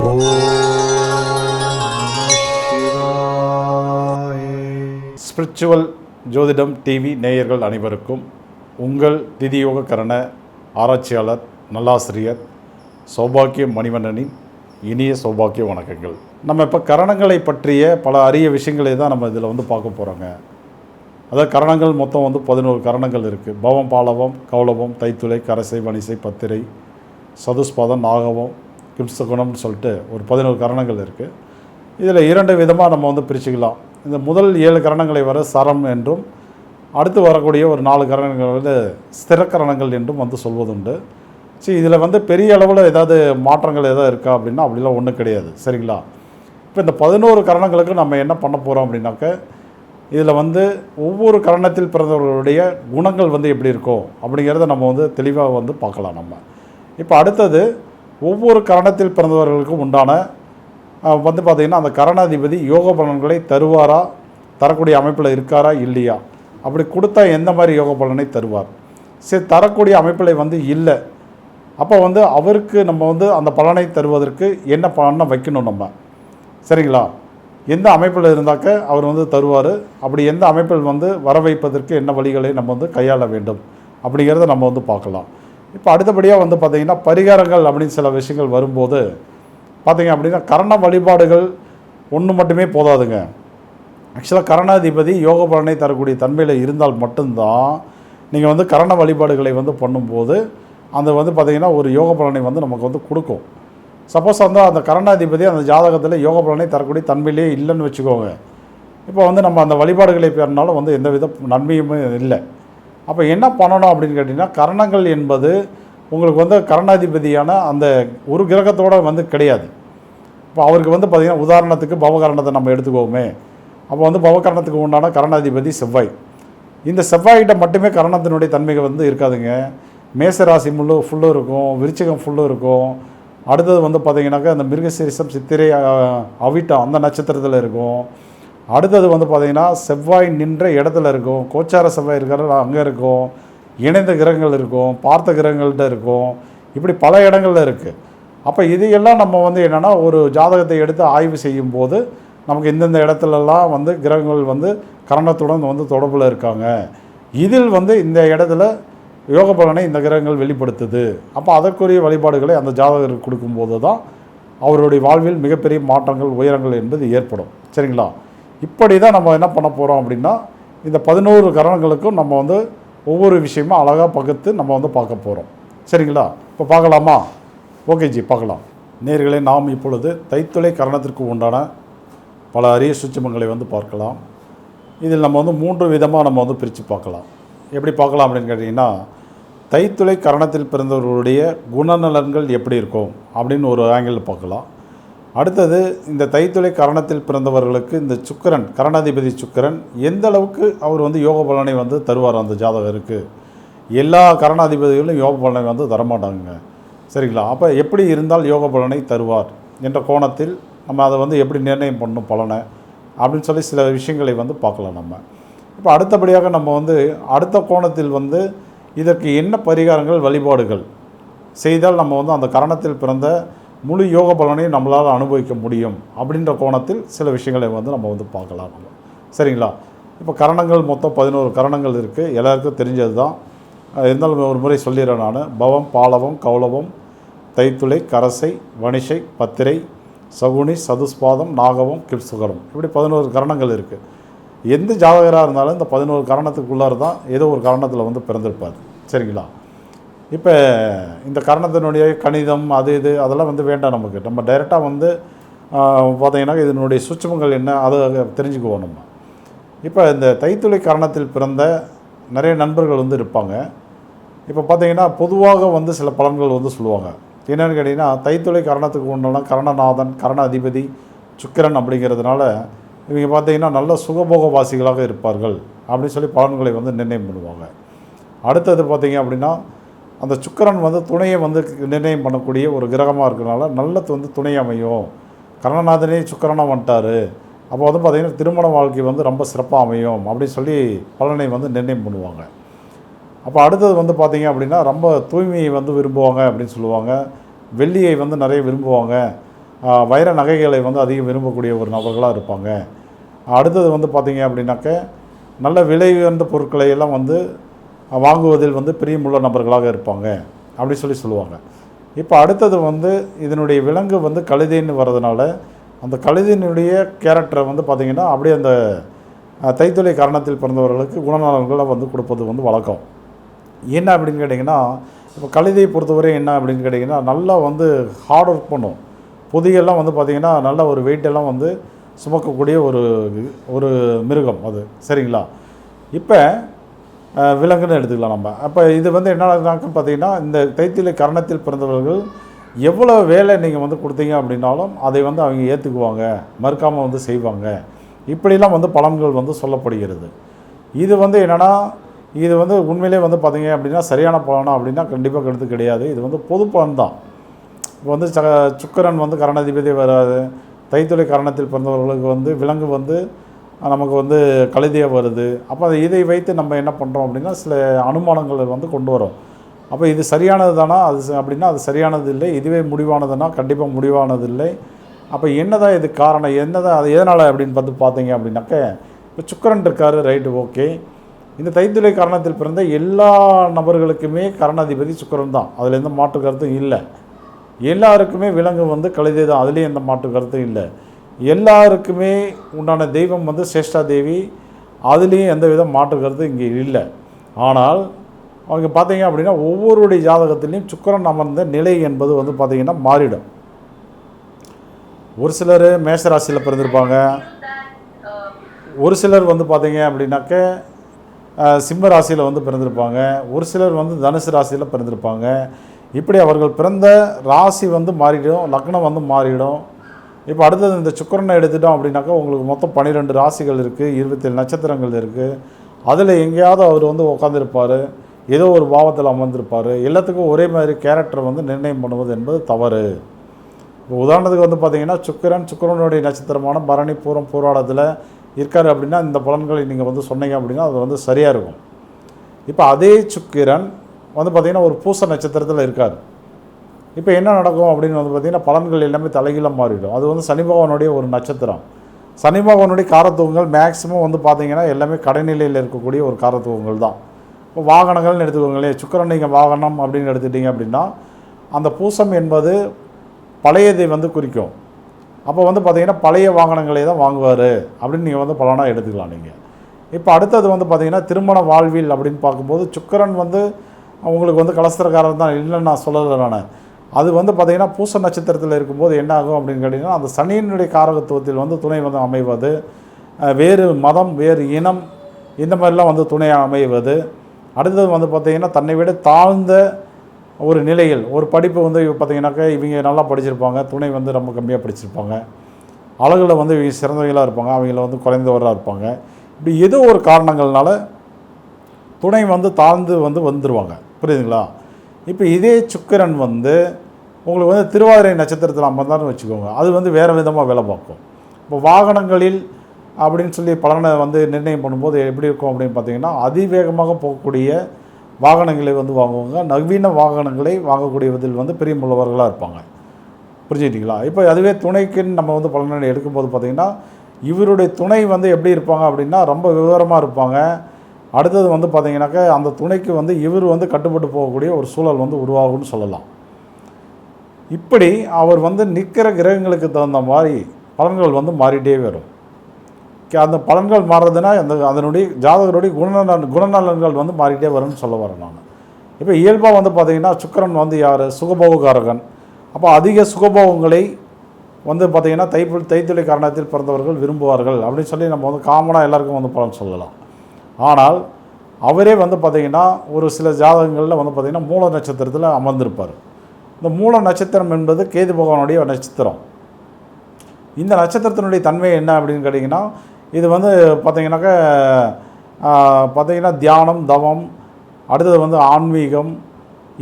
ஓம் சிவாய. ஸ்பிரிச்சுவல் ஜோதிடம் டிவி நேயர்கள் அனைவருக்கும் உங்கள் திதியோக கரண ஆராய்ச்சியாளர் நல்லாசிரியர் சௌபாக்கிய மணிவண்ணனின் இனிய சௌபாக்கிய வணக்கங்கள். நம்ம இப்போ கரணங்களை பற்றிய பல அரிய விஷயங்களை தான் நம்ம இதில் பார்க்க போகிறோங்க. அதாவது கரணங்கள் மொத்தம் 11 கரணங்கள் இருக்குது. பவம், பாலவம், கௌளவம், தைத்துளை, கரசை, வணிசை, பத்திரை, சதுஸ்பாதம், நாகவம், கிம்சகுணம்னு சொல்லிட்டு ஒரு 11 கரணங்கள் இருக்குது. இதில் 2 விதமாக நம்ம பிரிச்சுக்கலாம். இந்த முதல் 7 கரணங்களை வர சரம் என்றும், அடுத்து வரக்கூடிய ஒரு 4 கரணங்கள் ஸ்திரக்கரணங்கள் என்றும் சொல்வதுண்டு. சரி, இதில் பெரிய அளவில் ஏதாவது மாற்றங்கள் எதாவது இருக்கா அப்படின்னா அப்படிலாம் ஒன்றும் கிடையாது. சரிங்களா? இப்போ இந்த 11 கரணங்களுக்கு நம்ம என்ன பண்ண போகிறோம் அப்படின்னாக்க, இதில் ஒவ்வொரு கரணத்தில் பிறந்தவர்களுடைய குணங்கள் எப்படி இருக்கும் அப்படிங்கிறத நம்ம தெளிவாக பார்க்கலாம். நம்ம இப்போ அடுத்தது ஒவ்வொரு கரணத்தில் பிறந்தவர்களுக்கும் உண்டான பார்த்திங்கன்னா அந்த கரணாதிபதி யோக பலன்களை தருவாரா, தரக்கூடிய அமைப்பில் இருக்காரா இல்லையா, அப்படி கொடுத்தா எந்த மாதிரி யோக பலனை தருவார். சரி, தரக்கூடிய அமைப்பில் இல்லை, அப்போ அவருக்கு நம்ம அந்த பலனை தருவதற்கு என்ன பலனை வைக்கணும் நம்ம. சரிங்களா? எந்த அமைப்பில் இருந்தாக்க அவர் தருவார், அப்படி எந்த அமைப்பில் வர வைப்பதற்கு என்ன வழிகளை நம்ம கையாள வேண்டும் அப்படிங்கிறத நம்ம பார்க்கலாம். இப்போ அடுத்தபடியாக பார்த்திங்கன்னா பரிகாரங்கள் அப்படின்னு சில விஷயங்கள் வரும்போது பார்த்திங்க அப்படின்னா கரண வழிபாடுகள் ஒன்று மட்டுமே போதாதுங்க. ஆக்சுவலாக கரணாதிபதி யோக பலனை தரக்கூடிய தன்மையில் இருந்தால் மட்டும்தான் நீங்கள் கரண வழிபாடுகளை பண்ணும்போது அந்த பார்த்திங்கன்னா ஒரு யோக பலனை நமக்கு கொடுக்கும். சப்போஸ் அந்த கரணாதிபதி அந்த ஜாதகத்தில் யோக பலனை தரக்கூடிய தன்மையிலே இல்லைன்னு வச்சுக்கோங்க. இப்போ நம்ம அந்த வழிபாடுகளை பெறினாலும் எந்த வித நன்மையுமே இல்லை. அப்போ என்ன பண்ணணும் அப்படின்னு கேட்டிங்கன்னா, கரணங்கள் என்பது உங்களுக்கு கரணாதிபதியான அந்த ஒரு கிரகத்தோடு கிடையாது. இப்போ அவருக்கு பார்த்திங்கன்னா உதாரணத்துக்கு பவகரணத்தை நம்ம எடுத்துக்கோமே. அப்போ பவகரணத்துக்கு உண்டான கரணாதிபதி செவ்வாய். இந்த செவ்வாய்கிட்ட மட்டுமே கரணத்தினுடைய தன்மைகள் இருக்காதுங்க. மேசராசி ஃபுல்லும் இருக்கும், விருச்சிகம் ஃபுல்லும் இருக்கும். அடுத்தது பார்த்திங்கனாக்கா அந்த மிருகசீரிசம், சித்திரை, அவிட்டம் அந்த நட்சத்திரத்தில் இருக்கும். அடுத்தது பார்த்திங்கன்னா செவ்வாய் நின்ற இடத்துல இருக்கும், கோச்சார செவ்வாய் இருக்கிற அங்கே இருக்கும், இணைந்த கிரகங்கள் இருக்கும், பார்த்த கிரகங்கள்கிட்ட இருக்கும், இப்படி பல இடங்களில் இருக்குது. அப்போ இதையெல்லாம் நம்ம என்னென்னா ஒரு ஜாதகத்தை எடுத்து ஆய்வு செய்யும்போது நமக்கு இந்தந்த இடத்துலலாம் கிரகங்கள் கரணத்துடன் தொடர்பில் இருக்காங்க, இதில் இந்த இடத்துல யோக பலனை இந்த கிரகங்கள் வெளிப்படுத்துது. அப்போ அதற்குரிய வழிபாடுகளை அந்த ஜாதகருக்கு கொடுக்கும்போது தான் அவருடைய வாழ்வில் மிகப்பெரிய மாற்றங்கள், உயரங்கள் என்பது ஏற்படும். சரிங்களா? இப்படி தான் நம்ம என்ன பண்ண போகிறோம் அப்படின்னா, இந்த 11 கரணங்களுக்கும் நம்ம ஒவ்வொரு விஷயமும் அழகாக பகுத்து நம்ம பார்க்க போகிறோம். சரிங்களா? இப்போ பார்க்கலாமா? ஓகே ஜி, பார்க்கலாம். நேயர்களே, நாம் இப்பொழுது தைத்துளை கரணத்திற்கு உண்டான பல அரிய சூட்சுமங்களை பார்க்கலாம். இதில் நம்ம 3 விதமாக நம்ம பிரித்து பார்க்கலாம். எப்படி பார்க்கலாம் அப்படின்னு கேட்டிங்கன்னா, தைத்துளை கரணத்தில் பிறந்தவர்களுடைய குணநலன்கள் எப்படி இருக்கும் அப்படின்னு ஒரு ஆங்கிளில் பார்க்கலாம். அடுத்தது இந்த தைத்துளை கரணத்தில் பிறந்தவர்களுக்கு இந்த சுக்கிரன், கரணாதிபதி சுக்கிரன் எந்த அளவுக்கு அவர் யோக பலனை தருவார் அந்த ஜாதகருக்கு. எல்லா கரணாதிபதிகளும் யோக பலனை தரமாட்டாங்க. சரிங்களா? அப்போ எப்படி இருந்தால் யோக பலனை தருவார் என்ற கோணத்தில் நம்ம அதை எப்படி நிர்ணயம் பண்ணணும் பலனை அப்படின்னு சொல்லி சில விஷயங்களை பார்க்கலாம் நம்ம. இப்போ அடுத்தபடியாக நம்ம அடுத்த கோணத்தில் இதற்கு என்ன பரிகாரங்கள், வழிபாடுகள் செய்தால் நம்ம அந்த கரணத்தில் பிறந்த முழு யோக பலனையும் நம்மளால் அனுபவிக்க முடியும் அப்படின்ற கோணத்தில் சில விஷயங்களை நம்ம பார்க்கலாம் நம்ம. சரிங்களா? இப்போ கரணங்கள் மொத்தம் 11 கரணங்கள் இருக்குது. எல்லாருக்கும் தெரிஞ்சது தான். இருந்தாலும் ஒரு முறை சொல்லிடுறேன் நான். பவம், பாலவம், கௌளவம், தைத்துளை, கரசை, வணிசை, பத்திரை, சகுனி, சதுஸ்பாதம், நாகவம், கிம்சுகரம், இப்படி 11 கரணங்கள் இருக்குது. எந்த ஜாதகராக இருந்தாலும் இந்த 11 கரணத்துக்குள்ளார தான் ஏதோ ஒரு கரணத்தில் பிறந்திருப்பார். சரிங்களா? இப்போ இந்த கரணத்தினுடைய கணிதம் அது இது அதெல்லாம் வேண்டாம் நமக்கு. நம்ம டைரெக்டாக பார்த்திங்கன்னா இதனுடைய சூட்சுமங்கள் என்ன அதை தெரிஞ்சுக்குவோம் நம்ம. இப்போ இந்த தைத்துளை கரணத்தில் பிறந்த நிறைய நண்பர்கள் இருப்பாங்க. இப்போ பார்த்திங்கன்னா பொதுவாக சில பலன்கள் சொல்லுவாங்க. என்னென்னு கேட்டிங்கன்னா, தைத்துளை கரணத்துக்கு உண்டான கரணநாதன், கரண அதிபதி சுக்கிரன் அப்படிங்கிறதுனால இவங்க பார்த்திங்கன்னா நல்ல சுகபோகவாசிகளாக இருப்பார்கள் அப்படின்னு சொல்லி பலன்களை நிர்ணயம் பண்ணுவாங்க. அடுத்தது பார்த்திங்க அப்படின்னா, அந்த சுக்கிரன் துணையை நிர்ணயம் பண்ணக்கூடிய ஒரு கிரகமாக இருக்கிறனால நல்ல துணை அமையும். கரணநாதனே சுக்கிரனாக வந்துட்டார், அப்போ பார்த்திங்கன்னா திருமண வாழ்க்கை ரொம்ப சிறப்பாக அமையும் அப்படின்னு சொல்லி பலனை நிர்ணயம் பண்ணுவாங்க. அப்போ அடுத்தது பார்த்திங்க அப்படின்னா ரொம்ப தூய்மையை விரும்புவாங்க அப்படின்னு சொல்லுவாங்க. வெள்ளியை நிறைய விரும்புவாங்க. வைர நகைகளை வந்து அதிகம் விரும்பக்கூடிய ஒரு நபர்களாக இருப்பாங்க. அடுத்தது வந்து பார்த்திங்க அப்படின்னாக்க நல்ல விலை உயர்ந்த பொருட்களை எல்லாம் வந்து வாங்குவதில் வந்து பிரியமுள்ள நபர்களாக இருப்பாங்க அப்படி சொல்லுவாங்க. இப்போ அடுத்தது வந்து இதனுடைய விலங்கு வந்து கழுதைன்னு வர்றதுனால அந்த கழுதையினுடைய கேரக்டரை வந்து பார்த்திங்கன்னா அப்படியே அந்த தைத்தொலை காரணத்தில் பிறந்தவர்களுக்கு குணநலன்களை வந்து கொடுப்பது வந்து வழக்கம். என்ன அப்படின்னு கேட்டிங்கன்னா, இப்போ கழுதையை பொறுத்தவரை என்ன அப்படின்னு கேட்டிங்கன்னா, நல்லா வந்து ஹார்ட் ஒர்க் பண்ணும். பொதியெல்லாம் வந்து பார்த்திங்கன்னா நல்ல ஒரு வெயிட்டெல்லாம் வந்து சுமக்கக்கூடிய ஒரு மிருகம் அது, சரிங்களா? இப்போ விலங்குன்னு எடுத்துக்கலாம் நம்ம. அப்போ இது வந்து என்னன்னாக்க பார்த்திங்கன்னா, இந்த தைத்திலை கரணத்தில் பிறந்தவர்கள் எவ்வளோ வேலை நீங்கள் வந்து கொடுத்தீங்க அப்படின்னாலும் அதை வந்து அவங்க ஏற்றுக்குவாங்க, மறுக்காமல் வந்து செய்வாங்க. இப்படிலாம் வந்து பலன்கள் வந்து சொல்லப்படுகிறது. இது வந்து என்னென்னா, இது வந்து உண்மையிலே வந்து பார்த்திங்க அப்படின்னா சரியான பலனா அப்படின்னா கண்டிப்பாக கருத்து கிடையாது. இது வந்து பொது பலன் தான். இப்போ வந்து சுக்கிரன் வந்து கரணாதிபதி வராது, தைத்தொலை கரணத்தில் பிறந்தவர்களுக்கு வந்து விலங்கு வந்து நமக்கு வந்து கழுதியாக வருது. அப்போ இதை வைத்து நம்ம என்ன பண்ணுறோம் அப்படின்னா சில அனுமானங்களை வந்து கொண்டு வரோம். அப்போ இது சரியானது தானா அப்படின்னா அது சரியானது இல்லை. இதுவே முடிவானதுன்னா கண்டிப்பாக முடிவானது இல்லை. அப்போ என்ன தான் இது காரணம், என்ன தான் அது எதனால் அப்படின்னு பார்த்தீங்க அப்படின்னாக்க, இப்போ சுக்கிரன் இருக்கார், ரைட்டு, ஓகே. இந்த தைத்தொலை கரணத்தில் பிறந்த எல்லா நபர்களுக்குமே கரணாதிபதி சுக்கிரன் தான், அதில் எந்த மாற்று கருத்தும் இல்லை. எல்லாருக்குமே விலங்கு வந்து கழுதை தான், அதுலேயும் எந்த மாற்று கருத்தும் இல்லை. எல்லாருக்குமே உண்டான தெய்வம் வந்து சேஷ்டா தேவி, அதுலேயும் எந்த வித மாற்று கருத்தும் இங்கே இல்லை. ஆனால் அவங்க பார்த்தீங்க அப்படின்னா ஒவ்வொருடைய ஜாதகத்திலையும் சுக்கிரன் அமர்ந்த நிலை என்பது வந்து பார்த்திங்கன்னா மாறிடும். ஒரு சிலர் மேஷராசியில் பிறந்திருப்பாங்க, ஒரு சிலர் வந்து பார்த்திங்க அப்படின்னாக்க சிம்ம ராசியில் வந்து பிறந்திருப்பாங்க, ஒரு சிலர் வந்து தனுசு ராசியில் பிறந்திருப்பாங்க. இப்படி அவர்கள் பிறந்த ராசி வந்து மாறிடும், லக்னம் வந்து மாறிடும். இப்போ அடுத்தது இந்த சுக்கிரனை எடுத்துட்டோம் அப்படின்னாக்கா உங்களுக்கு மொத்தம் 12 ராசிகள் இருக்குது, 27 நட்சத்திரங்கள் இருக்குது. அதில் எங்கேயாவது அவர் வந்து உட்காந்துருப்பார், ஏதோ ஒரு பாவத்தில் அமர்ந்திருப்பார். எல்லாத்துக்கும் ஒரே மாதிரி கேரக்டர் வந்து நிர்ணயம் பண்ணுவது என்பது தவறு. இப்போ உதாரணத்துக்கு வந்து பார்த்திங்கன்னா சுக்கிரனுடைய நட்சத்திரமான பரணி பூரம் பூராடத்தில் இருக்கார் அப்படின்னா இந்த பலன்களை நீங்கள் வந்து சொன்னீங்க அப்படின்னா அது வந்து சரியாக இருக்கும். இப்போ அதே சுக்கிரன் வந்து பார்த்திங்கன்னா ஒரு பூச நட்சத்திரத்தில் இருக்கார். இப்போ என்ன நடக்கும் அப்படின்னு வந்து பார்த்திங்கன்னா பலன்கள் எல்லாமே தலைகீழாக மாறிடும். அது வந்து சனி பகவானுடைய ஒரு நட்சத்திரம். சனி பகவானுடைய காரத்துவங்கள் மேக்ஸிமம் வந்து பார்த்திங்கன்னா எல்லாமே கடைநிலையில் இருக்கக்கூடிய ஒரு காரத்துவங்கள் தான். இப்போ வாகனங்கள்னு எடுத்துக்கோங்களேன், சுக்கிரன் நீங்கள் வாகனம் அப்படின்னு எடுத்துட்டிங்க அப்படின்னா அந்த பூசம் என்பது பழையதை வந்து குறிக்கும். அப்போ வந்து பார்த்திங்கன்னா பழைய வாகனங்களை தான் வாங்குவார் அப்படின்னு நீங்கள் வந்து பலனாக எடுத்துக்கலாம் நீங்கள். இப்போ அடுத்தது வந்து பார்த்திங்கன்னா திருமண வாழ்வில் அப்படின்னு பார்க்கும்போது சுக்கிரன் வந்து உங்களுக்கு வந்து கலஸ்திரக்காரர் தான், இல்லைன்னு நான் சொல்லலை நான். அது வந்து பார்த்திங்கன்னா பூச நட்சத்திரத்தில் இருக்கும்போது என்ன ஆகும் அப்படின்னு கேட்டிங்கன்னா அந்த சனியினுடைய காரகத்துவத்தில் வந்து துணை வந்து அமைவது, வேறு மதம் வேறு இனம் இந்த மாதிரிலாம் வந்து துணையாக அமைவது. அடுத்தது வந்து பார்த்திங்கன்னா தன்னை விட தாழ்ந்த ஒரு நிலையில் ஒரு படிப்பு வந்து பார்த்திங்கனாக்கா இவங்க நல்லா படிச்சிருப்பாங்க, துணை வந்து ரொம்ப கம்மியாக படிச்சிருப்பாங்க, அழகில் வந்து இவங்க சிறந்தவங்களாக இருப்பாங்க, அவங்கள வந்து குறைந்தவராக இருப்பாங்க. இப்படி ஏதோ ஒரு காரணங்கள்னால துணை வந்து தாழ்ந்து வந்து வந்துடுவாங்க, புரியுதுங்களா? இப்போ இதே சுக்கிரன் வந்து உங்களுக்கு வந்து திருவாதிரை நட்சத்திரத்தில் அமர்ந்தான்னு வச்சுக்கோங்க, அது வந்து வேறு விதமாக வேலை பார்க்கும். இப்போ வாகனங்களில் அப்படின்னு சொல்லி பலனை வந்து நிர்ணயம் பண்ணும்போது எப்படி இருக்கும் அப்படின்னு பார்த்திங்கன்னா அதிவேகமாக போகக்கூடிய வாகனங்களை வந்து வாங்குவாங்க, நவீன வாகனங்களை வாங்கக்கூடியதில் வந்து பிரியமுள்ளவர்களாக இருப்பாங்க, புரிஞ்சுக்கிட்டீங்களா? இப்போ அதுவே துணைக்குன்னு நம்ம வந்து பலனை எடுக்கும்போது பார்த்திங்கன்னா இவருடைய துணை வந்து எப்படி இருப்பாங்க அப்படின்னா ரொம்ப விவரமாக இருப்பாங்க. அடுத்தது வந்து பார்த்திங்கனாக்கா அந்த துணைக்கு வந்து இவர் வந்து கட்டுப்பட்டு போகக்கூடிய ஒரு சூழல் வந்து உருவாகும்னு சொல்லலாம். இப்படி அவர் வந்து நிற்கிற கிரகங்களுக்கு தகுந்த மாதிரி பலன்கள் வந்து மாறிட்டே வரும். அந்த பலன்கள் மாறுறதுன்னா அதனுடைய ஜாதகருடைய குணநலன்கள் வந்து மாறிட்டே வரும்னு சொல்ல வரேன் நான். இப்போ இயல்பாக வந்து பார்த்திங்கன்னா சுக்கிரன் வந்து யார், சுகபோகக்காரகன். அப்போ அதிக சுகபோகங்களை வந்து பார்த்திங்கன்னா தைத்தொலை காரணத்தில் பிறந்தவர்கள் விரும்புவார்கள் அப்படின்னு சொல்லி நம்ம வந்து காமனாக எல்லாருக்கும் வந்து பலன் சொல்லலாம். ஆனால் அவரே வந்து பார்த்திங்கன்னா ஒரு சில ஜாதகங்களில் வந்து பார்த்திங்கன்னா மூல நட்சத்திரத்தில் அமர்ந்திருப்பார். இந்த மூல நட்சத்திரம் என்பது கேது பகவானுடைய நட்சத்திரம். இந்த நட்சத்திரத்தினுடைய தன்மை என்ன அப்படின்னு கேட்டிங்கன்னா இது வந்து பார்த்திங்கன்னா தியானம், தவம், அடுத்தது வந்து ஆன்மீகம்,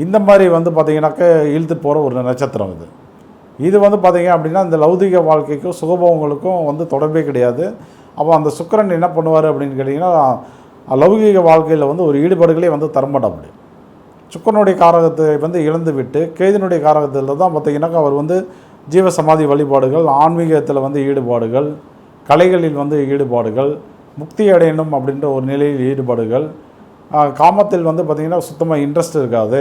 இந்த மாதிரி வந்து பார்த்திங்கனாக்கா இழுத்து போகிற ஒரு நட்சத்திரம் இது. இது வந்து பார்த்திங்க அப்படின்னா இந்த லௌதிக வாழ்க்கைக்கும் சுகபோகங்களுக்கும் வந்து தொடர்பே கிடையாது. அப்போ அந்த சுக்கிரன் என்ன பண்ணுவார் அப்படின்னு கேட்டிங்கன்னா லௌகிக வாழ்க்கையில் வந்து ஒரு ஈடுபாடுகளே வந்து தரமாட்டாப்படி. சுக்கிரனுடைய காரகத்தை வந்து இழந்து விட்டு கேதுனுடைய காரகத்தில் தான் பார்த்திங்கனாக்கா அவர் வந்து ஜீவசமாதி வழிபாடுகள், ஆன்மீகத்தில் வந்து ஈடுபாடுகள், கலைகளில் வந்து ஈடுபாடுகள், முக்தி அடையணும் அப்படின்ற ஒரு நிலையில் ஈடுபாடுகள், காமத்தில் வந்து பார்த்திங்கன்னா சுத்தமாக இன்ட்ரெஸ்ட் இருக்காது.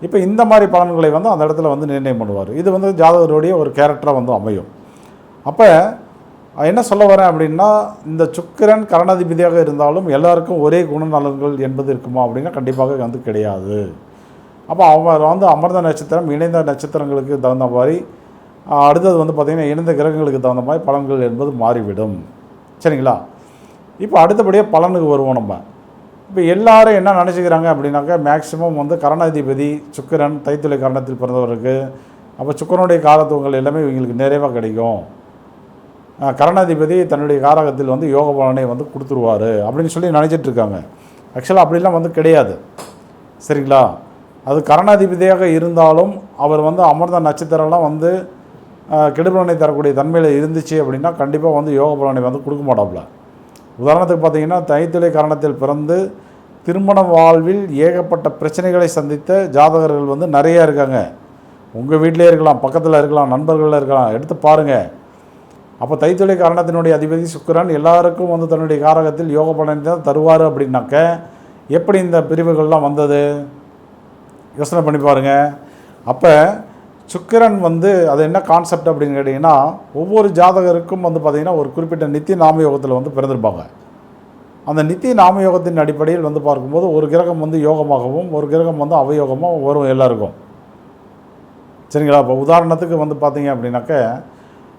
இப்போ இந்த மாதிரி பலன்களை வந்து அந்த இடத்துல வந்து நிர்ணயம் பண்ணுவார். இது வந்து ஜாதகருடைய ஒரு கேரக்டராக வந்து அமையும். அப்போ என்ன சொல்ல வரேன் அப்படின்னா, இந்த சுக்கிரன் கரணாதிபதியாக இருந்தாலும் எல்லாருக்கும் ஒரே குணநலன்கள் என்பது இருக்குமா அப்படின்னா கண்டிப்பாக வந்து கிடையாது. அப்போ அவர் வந்து அமர்ந்த நட்சத்திரம், இணைந்த நட்சத்திரங்களுக்கு தகுந்த மாதிரி, அடுத்தது வந்து பார்த்திங்கன்னா இணைந்த கிரகங்களுக்கு தகுந்த மாதிரி பலன்கள் என்பது மாறிவிடும். சரிங்களா? இப்போ அடுத்தபடியாக பலனுக்கு வருவோம். நம்ம இப்போ எல்லாரும் என்ன நினச்சிக்கிறாங்க அப்படின்னாக்கா, மேக்சிமம் வந்து கரணாதிபதி சுக்கிரன் தைத்துளை கரணத்தில் பிறந்தவருக்கு அப்போ சுக்கிரனுடைய காரத்துவங்கள் எல்லாமே இவங்களுக்கு நிறைவாக கிடைக்கும். கரணாதிபதி தன்னுடைய காரகத்தில் வந்து யோக பலனை வந்து கொடுத்துருவார் அப்படின்னு சொல்லி நினச்சிட்ருக்காங்க. ஆக்சுவலாக அப்படிலாம் வந்து கிடையாது. சரிங்களா? அது கரணாதிபதியாக இருந்தாலும் அவர் வந்து அமர்ந்த நட்சத்திரம்லாம் வந்து கெடுபலனை தரக்கூடிய தன்மையில் இருந்துச்சு அப்படின்னா கண்டிப்பாக வந்து யோக பலனை வந்து கொடுக்க மாட்டாப்புல. உதாரணத்துக்கு பார்த்திங்கன்னா, தைத்துளை கரணத்தில் பிறந்து திருமண வாழ்வில் ஏகப்பட்ட பிரச்சனைகளை சந்தித்த ஜாதகர்கள் வந்து நிறையா இருக்காங்க. உங்கள் வீட்டிலே இருக்கலாம், பக்கத்தில் இருக்கலாம், நண்பர்களில் இருக்கலாம், எடுத்து பாருங்கள். அப்போ தைத்துளை காரணத்தினுடைய அதிபதி சுக்கிரன் எல்லாருக்கும் வந்து தன்னுடைய காரகத்தில் யோக பலனை தான் தருவார் அப்படின்னாக்க எப்படி இந்த பிரிவுகள்லாம் வந்தது? யோசனை பண்ணி பாருங்கள். அப்போ சுக்கிரன் வந்து அது என்ன கான்செப்ட் அப்படின்னு கேட்டிங்கன்னா, ஒவ்வொரு ஜாதகருக்கும் வந்து பார்த்திங்கன்னா ஒரு குறிப்பிட்ட நித்திய நாமயோகத்தில் வந்து பிறந்திருப்பாங்க. அந்த நித்திய நாமயோகத்தின் அடிப்படையில் வந்து பார்க்கும்போது ஒரு கிரகம் வந்து யோகமாகவும் ஒரு கிரகம் வந்து அவயோகமாக வரும் எல்லாருக்கும். சரிங்களா? இப்போ உதாரணத்துக்கு வந்து பார்த்தீங்க அப்படின்னாக்க,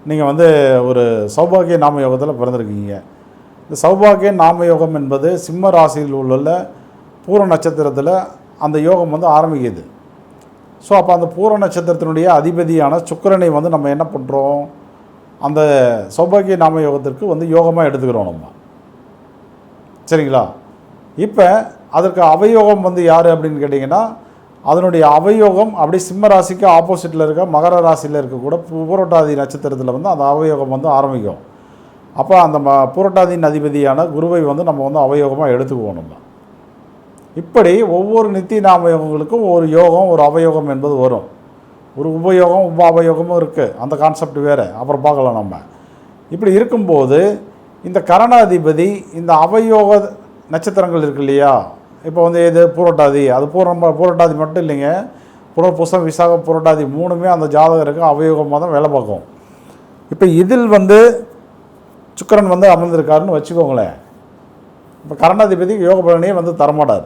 நீங்கள் வந்து ஒரு சௌபாகிய நாமயோகத்தில் பிறந்திருக்கீங்க. இந்த சௌபாகிய நாமயோகம் என்பது சிம்ம ராசியில் உள்ள பூர நட்சத்திரத்தில் அந்த யோகம் வந்து ஆரம்பிக்குது. ஸோ அப்போ அந்த பூர நட்சத்திரத்தினுடைய அதிபதியான சுக்கிரனை வந்து நம்ம என்ன பண்ணுறோம், அந்த சௌபாகிய நாமயோகத்திற்கு வந்து யோகமாக எடுத்துக்கிறோம் நம்ம. சரிங்களா? இப்போ அதற்கு அவயோகம் வந்து யார் அப்படின்னு கேட்டிங்கன்னா, அதனுடைய அவயோகம் அப்படி சிம்ம ராசிக்கு ஆப்போசிட்டில் இருக்க மகர ராசியில் இருக்கக்கூட பூரட்டாதி நட்சத்திரத்தில் வந்து அந்த அவயோகம் வந்து ஆரம்பிக்கும். அப்போ அந்த பூரட்டாதியின் அதிபதியான குருவை வந்து நம்ம வந்து அவயோகமாக எடுத்துக்குவோம் நம்ம. இப்படி ஒவ்வொரு நித்திய நாமயோகங்களுக்கும் ஒரு யோகம் ஒரு அவயோகம் என்பது வரும். ஒரு உபயோகம் உப அவயோகமும் இருக்குது. அந்த கான்செப்ட் வேறு, அப்புறம் பார்க்கலாம் நம்ம. இப்படி இருக்கும்போது இந்த கரணாதிபதி இந்த அவயோக நட்சத்திரங்கள் இருக்கு இல்லையா, இப்போ வந்து இது பூரட்டாதி, அது பூரட்டாதி மட்டும் இல்லைங்க, புனர்பூசம் விசாகம் பூரட்டாதி மூணுமே அந்த ஜாதகருக்கு அவயோகமாக தான் வேலை பார்க்கும். இப்போ இதில் வந்து சுக்கிரன் வந்து அமர்ந்திருக்காருன்னு வச்சுக்கோங்களேன். இப்போ கரணாதிபதி யோக பலனையே வந்து தரமாட்டார்.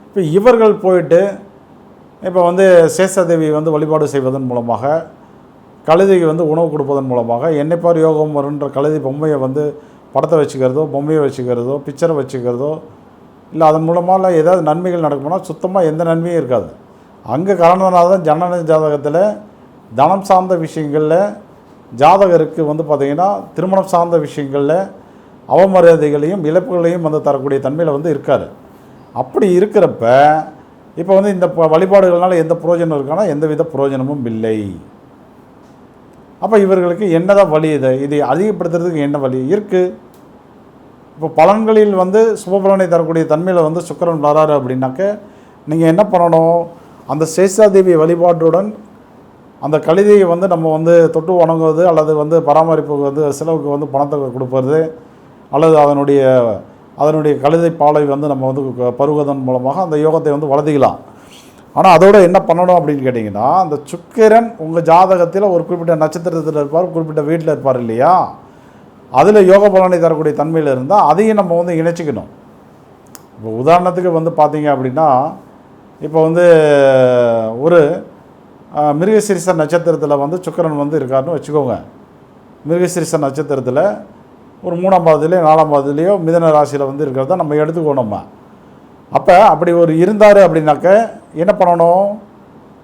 இப்போ இவர்கள் போயிட்டு இப்போ வந்து சேஷாதேவி வந்து வழிபாடு செய்வதன் மூலமாக, கழுதைக்கு வந்து உணவு கொடுப்பதன் மூலமாக, என்னைப்பார் யோகம் வருன்ற கழுதை பொம்மையை வந்து படத்தை வச்சுக்கிறதோ, பொம்மையை வச்சுக்கிறதோ, பிக்சரை வச்சுக்கிறதோ, இல்லை அதன் மூலமாக ஏதாவது நன்மைகள் நடக்கும்னா சுத்தமாக எந்த நன்மையும் இருக்காது. அங்கே கரணநாதன் ஜனன ஜாதகத்தில் தனம் சார்ந்த விஷயங்களில் ஜாதகருக்கு வந்து பார்த்திங்கன்னா திருமணம் சார்ந்த விஷயங்களில் அவமரியாதைகளையும் இழப்புகளையும் வந்து தரக்கூடிய தன்மையில் வந்து இருக்கார். அப்படி இருக்கிறப்ப இப்போ வந்து இந்த வழிபாடுகள்னால எந்த பிரயோஜனம் இருக்கானா, எந்த வித பிரயோஜனமும் இல்லை. அப்போ இவர்களுக்கு என்னதான் வழி? இதை அதிகப்படுத்துறதுக்கு என்ன வழி இருக்குது? இப்போ பலன்களில் வந்து சுபபலனை தரக்கூடிய தன்மையில் வந்து சுக்கிரன் வராரு அப்படின்னாக்க நீங்கள் என்ன பண்ணணும், அந்த சேஷாதேவி வழிபாட்டுடன் அந்த கழுதையை வந்து நம்ம வந்து தொட்டு வணங்குவது அல்லது வந்து பராமரிப்புக்கு வந்து செலவுக்கு வந்து பணத்தை கொடுப்பது அல்லது அதனுடைய கழுதை பாலை வந்து நம்ம வந்து பருவதன் மூலமாக அந்த யோகத்தை வந்து வளர்த்திக்கலாம். ஆனால் அதோடு என்ன பண்ணணும் அப்படின்னு கேட்டிங்கன்னா, அந்த சுக்கிரன் உங்கள் ஜாதகத்தில் ஒரு குறிப்பிட்ட நட்சத்திரத்தில் இருப்பார், குறிப்பிட்ட வீட்டில் இருப்பார் இல்லையா, அதில் யோக பலனை தரக்கூடிய தன்மையில் இருந்தால் அதையும் நம்ம வந்து இணைச்சிக்கணும். இப்போ உதாரணத்துக்கு வந்து பார்த்தீங்க அப்படின்னா, இப்போ வந்து ஒரு மிருகசீரிஷ நட்சத்திரத்தில் வந்து சுக்கிரன் வந்து இருக்காருன்னு வச்சுக்கோங்க. மிருகசீரிஷ நட்சத்திரத்தில் ஒரு 3ஆம் பாதத்துலேயோ 4ஆம் பாதத்துலேயோ மிதன ராசியில் வந்து இருக்கிறத நம்ம எடுத்துக்கோ நம்ம. அப்போ அப்படி ஒரு இருந்தார் அப்படின்னாக்க என்ன பண்ணணும்,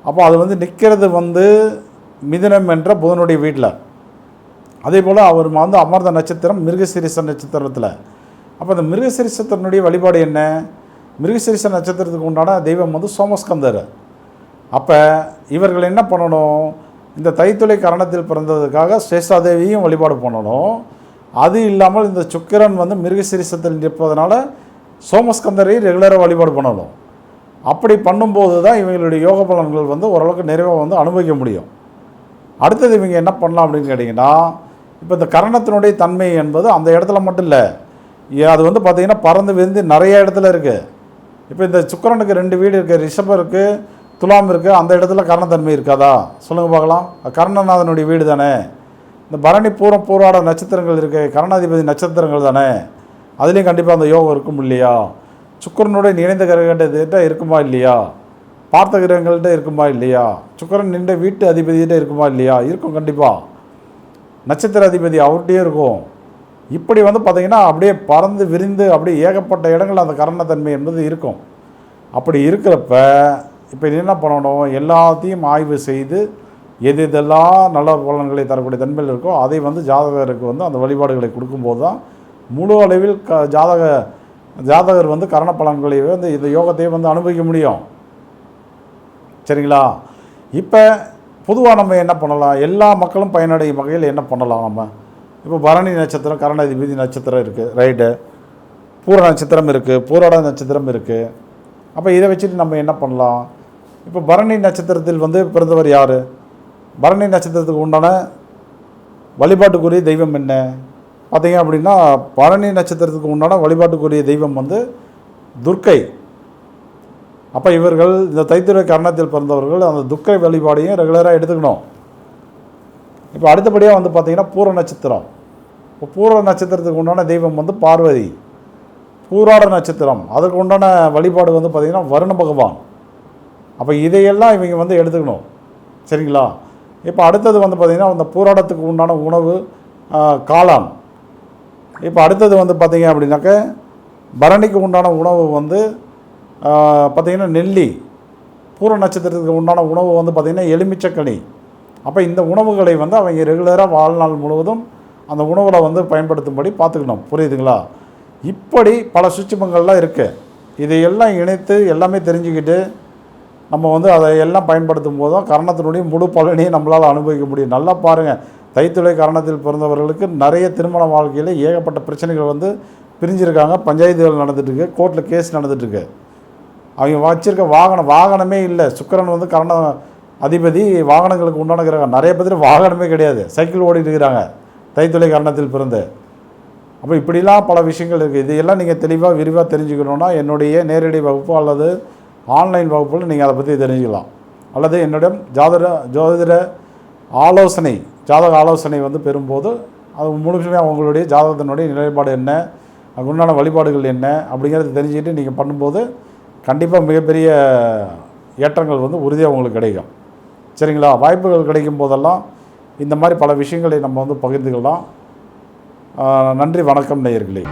அப்போ அது வந்து நிற்கிறது வந்து மிதுனம் என்ற புதனுடைய வீட்டில். அதே போல் அவர் வந்து அமர்ந்த நட்சத்திரம் மிருகசீரிஷ நட்சத்திரத்தில். அப்போ அந்த மிருகசீரிஷத்தினுடைய வழிபாடு என்ன? மிருகசீரிஷ நட்சத்திரத்துக்கு உண்டான தெய்வம் வந்து சோமஸ்கந்தர். அப்போ இவர்கள் என்ன பண்ணணும், இந்த தைத்துளை கரணத்தில் பிறந்ததுக்காக சேஷாதேவியும் வழிபாடு பண்ணணும். அது இல்லாமல் இந்த சுக்கிரன் வந்து மிருகசீரிஷத்தில் நிற்பதனால சோமஸ்கந்தரையும் ரெகுலராக வழிபாடு பண்ணணும். அப்படி பண்ணும்போது தான் இவங்களுடைய யோக பலன்கள் வந்து ஓரளவுக்கு நிறைவாக வந்து அனுபவிக்க முடியும். அடுத்தது இவங்க என்ன பண்ணலாம் அப்படின்னு கேட்டிங்கன்னா, இப்போ இந்த கரணத்தினுடைய தன்மை என்பது அந்த இடத்துல மட்டும் இல்லை, அது வந்து பார்த்திங்கன்னா பறந்து விரிந்து நிறைய இடத்துல இருக்குது. இப்போ இந்த சுக்கிரனுக்கு 2 வீடு இருக்குது, ரிஷபம் இருக்குது, துலாம் இருக்குது. அந்த இடத்துல கரணத்தன்மை இருக்காதா சொல்லுங்கள் பார்க்கலாம். கர்ணநாதனுடைய வீடு தானே. இந்த பரணி பூரம் பூராட நட்சத்திரங்கள் இருக்குது, கரணாதிபதி நட்சத்திரங்கள் தானே. அதுலேயும் கண்டிப்பாக அந்த யோகம் இருக்கும் இல்லையா? சுக்கிரனுடைய இணைந்த கிரகங்கள்கிட்ட இருக்குமா இல்லையா? பார்த்த கிரகங்கள்கிட்ட இருக்குமா இல்லையா? சுக்கிரன் நின்ற வீட்டு அதிபதிகிட்ட இருக்குமா இல்லையா? இருக்கும் கண்டிப்பாக. நட்சத்திர அதிபதி அவர்கிட்டயே இருக்கும். இப்படி வந்து பார்த்திங்கன்னா அப்படியே பறந்து விரிந்து அப்படியே ஏகப்பட்ட இடங்கள் அந்த கரணத்தன்மை என்பது இருக்கும். அப்படி இருக்கிறப்ப இப்போ என்ன பண்ணணும், எல்லாத்தையும் ஆய்வு செய்து எது இதெல்லாம் நல்ல பலன்களை தரக்கூடிய தன்மையில் இருக்கோ அதை வந்து ஜாதகருக்கு வந்து அந்த வழிபாடுகளை கொடுக்கும்போது தான் முழு அளவில் ஜாதகர் வந்து கரண பலன்களை வந்து இந்த யோகத்தையே வந்து அனுபவிக்க முடியும். சரிங்களா? இப்போ பொதுவாக நம்ம என்ன பண்ணலாம், எல்லா மக்களும் பயனடையும் வகையில் என்ன பண்ணலாம் நம்ம? இப்போ பரணி நட்சத்திரம் கரணாதிபதி நட்சத்திரம் இருக்குது, ரைட்டு. பூர நட்சத்திரம் இருக்குது, பூராட நட்சத்திரம் இருக்குது. அப்போ இதை வச்சுட்டு நம்ம என்ன பண்ணலாம்? இப்போ பரணி நட்சத்திரத்தில் வந்து பிறந்தவர் யார்? பரணி நட்சத்திரத்துக்கு உண்டான வழிபாட்டுக்குரிய தெய்வம் என்ன பார்த்தீங்க அப்படின்னா, பரணி நட்சத்திரத்துக்கு உண்டான வழிபாட்டுக்குரிய தெய்வம் வந்து துர்க்கை. அப்போ இவர்கள் இந்த தைத்துறை கரணத்தில் பிறந்தவர்கள் அந்த துர்க்கை வழிபாடையும் ரெகுலராக எடுத்துக்கணும். இப்போ அடுத்தபடியாக வந்து பார்த்திங்கன்னா பூர நட்சத்திரம். இப்போ பூர நட்சத்திரத்துக்கு உண்டான தெய்வம் வந்து பார்வதி. பூராட நட்சத்திரம் அதுக்கு உண்டான வழிபாடு வந்து பார்த்திங்கன்னா வருண பகவான். அப்போ இதையெல்லாம் இவங்க வந்து எடுத்துக்கணும். சரிங்களா? இப்போ அடுத்தது வந்து பார்த்திங்கன்னா அந்த பூராடத்துக்கு உண்டான உணவு காளான். இப்போ அடுத்தது வந்து பார்த்திங்க அப்படின்னாக்க பரணிக்கு உண்டான உணவு வந்து பார்த்திங்கன்னா நெல்லி. பூர நட்சத்திரத்துக்கு உண்டான உணவு வந்து பார்த்திங்கன்னா எலுமிச்சக்கனி. அப்போ இந்த உணவுகளை வந்து அவங்க ரெகுலராக வாழ்நாள் முழுவதும் அந்த உணவில் வந்து பயன்படுத்தும்படி பார்த்துக்கணும். புரியுதுங்களா? இப்படி பல சூட்சுமங்கள்லாம் இருக்குது. இதையெல்லாம் இணைத்து எல்லாமே தெரிஞ்சுக்கிட்டு நம்ம வந்து அதை எல்லாம் பயன்படுத்தும் போதும் கரணத்தினுடைய முழு பலனையும் நம்மளால் அனுபவிக்க முடியும். நல்லா பாருங்கள், தைத்துளை கரணத்தில் பிறந்தவர்களுக்கு நிறைய திருமண வாழ்க்கையில் ஏகப்பட்ட பிரச்சனைகள் வந்து பிரிஞ்சிருக்காங்க. பஞ்சாயத்துகள் நடந்துட்டுருக்கு, கோர்ட்டில் கேஸ் நடந்துட்டுருக்கு. அவங்க வச்சுருக்க வாகனமே இல்லை. சுக்கிரன் வந்து கரண அதிபதி, வாகனங்களுக்கு உண்டான கிரகம். நிறைய பேர் வாகனமே கிடையாது, சைக்கிள் ஓடிட்டு இருக்கிறாங்க தைத்துளை கரணத்தில் பிறந்து. அப்போ இப்படிலாம் பல விஷயங்கள் இருக்குது. இதையெல்லாம் நீங்கள் தெளிவாக விரிவாக தெரிஞ்சுக்கணுன்னா என்னுடைய நேரடி வகுப்பு அல்லது ஆன்லைன் வகுப்பில் நீங்கள் அதை பற்றி தெரிஞ்சுக்கலாம். அல்லது என்னிடம் ஜோதிட ஆலோசனை, ஜாதக ஆலோசனை வந்து பெறும்போது அது முழுமையாக அவங்களுடைய ஜாதகத்தினுடைய நிலைப்பாடு என்ன, அதுக்கு உண்டான வழிபாடுகள் என்ன அப்படிங்கிறத தெரிஞ்சுக்கிட்டு நீங்கள் பண்ணும்போது கண்டிப்பாக மிகப்பெரிய ஏற்றங்கள் வந்து உறுதியாக உங்களுக்கு கிடைக்கும். சரிங்களா? வாய்ப்புகள் கிடைக்கும் போதெல்லாம் இந்த மாதிரி பல விஷயங்களை நம்ம வந்து பகிர்ந்துக்கலாம். நன்றி, வணக்கம் நேயர்களே.